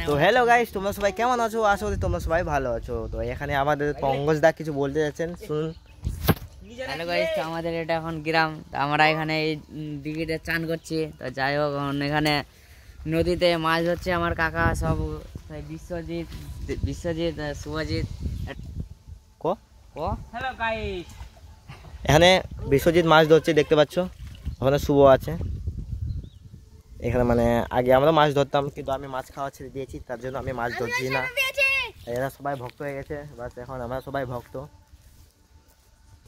তো hello guys, তোমরা সবাই কেমন আছো? আশা করি তোমরা সবাই ভালো আছো। তো এখানে আমাদের পঙ্কজ দা কিছু বলতে যাচ্ছেন, শুনুন। হ্যালো গাইস, তো আমাদের এটা এখন গ্রাম। আমরা এখানে এই দিঘিতে চান করছি। তো যাই হোক, এখানে নদীতে মাছ ধরছে আমার কাকা সব, বিশ্বজিৎ শুভজিৎ। হ্যালো গাইস, এখানে বিশ্বজিৎ মাছ ধরছে, দেখতে পাচ্ছ। ওখানে শুভ আছে। এখানে মানে আগে আমরা মাছ ধরতাম, কিন্তু আমি মাছ খাওয়া ছেড়ে দিয়েছি, তার জন্য আমি মাছ ধরছি না। এরা সবাই ভক্ত হয়ে গেছে, বাস এখন আমরা সবাই ভক্ত।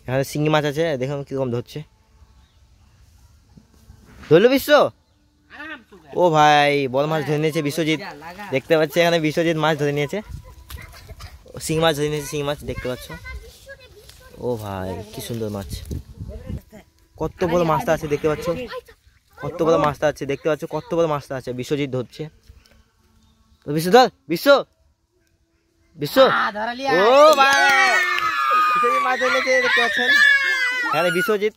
এখানে শিঙি মাছ আছে, দেখুন কিরকম ধরছে। ধরলো বিশ্ব। ও ভাই, বড় মাছ ধরে নিয়েছে বিশ্বজিৎ, দেখতে পাচ্ছি। এখানে বিশ্বজিৎ মাছ ধরে নিয়েছে, শিঙি মাছ ধরে নিয়েছে, শিঙি মাছ দেখতে পাচ্ছ। ও ভাই, কি সুন্দর মাছ, কত বড় মাছটা আছে দেখতে পাচ্ছ, কত বড় মাছটা আছে দেখতে পাচ্ছ, কত বড় মাছটা আছে। বিশ্বজিৎ ধরছে। বিশ্ব ধর, বিশ্ব বিশ্ব। ও ভাই, বিশ্বজিৎ মাছ ধরে নিয়েছে, দেখতে পাচ্ছেন। এখানে বিশ্বজিৎ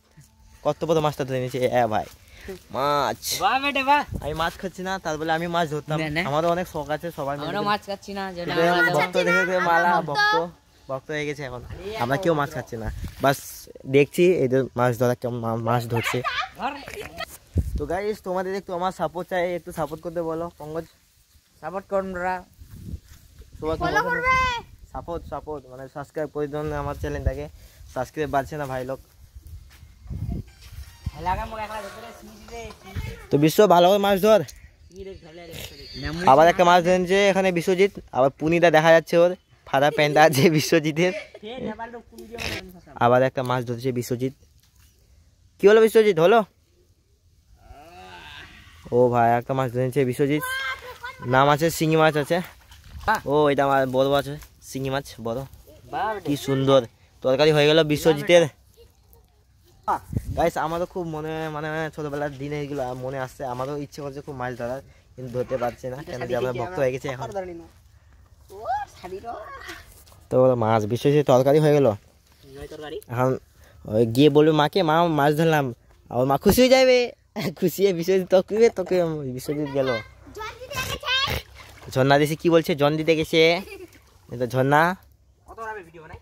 কত বড় মাছটা ধরে নিয়েছে। ভাই মাছ, আমি মাছ খাচ্ছি না, তার বলে আমি মাছ ধরতাম। আমারও অনেক শখ আছে, সবাই মাছ খাচ্ছি না, ভক্ত দেখে মালা ভক্ত হয়ে গেছে। এখন আমরা কেউ মাছ খাচ্ছি না, বাস দেখছি এদের মাছ ধরা কেমন মাছ ধরছে। তো গাইস, তোমাদের একটু আমার সাপোর্ট চাই, একটু সাপোর্ট করতে বলো। পঙ্কজ সাপোর্ট করুন, সাপোর্ট মানে সাবস্ক্রাইব করে দিন আমার চ্যানেলটাকে। সাবস্ক্রাইব বাড়ছে না ভাই লোক। তো বিশ্ব ভালো করে মাছ ধর। আবার একটা মাছ ধরেছে এখানে বিশ্বজিৎ, আবার পুনিটা দেখা যাচ্ছে, ওর ফাটা প্যান্টটা আছে বিশ্বজিতের। আবার একটা মাছ ধরেছে বিশ্বজিৎ। কি হলো বিশ্বজিৎ, হলো? ও ভাই, একটা মাছ ধরেছে বিশ্বজিৎ, নাম আছে শিঙি মাছ আছে। ও এটা আমার বড় আছে, শিঙি মাছ বড়, কি সুন্দর তরকারি হয়ে গেল বিশ্বজিতের। গাইস, আমারও খুব মানে ছোটবেলার দিনে এগুলো মনে আসছে। আমারও ইচ্ছে করছে খুব মাছ ধরার, কিন্তু ধরতে পারছি না, কেন যে আমরা ভক্ত হয়ে গেছে এখন। তো মাছ বিশ্বজিৎ তরকারি হয়ে গেল। এখন গিয়ে বলবে মাকে, মা মাছ ধরলাম, আর মা খুশি হয়ে যাবে। খুশি হয়ে বিশ্বজিৎ তোকে বিশ্বজিৎ গেল। ঝর্ণা দেশে কি বলছে, জন দিতে গেছে ঝর্ণা।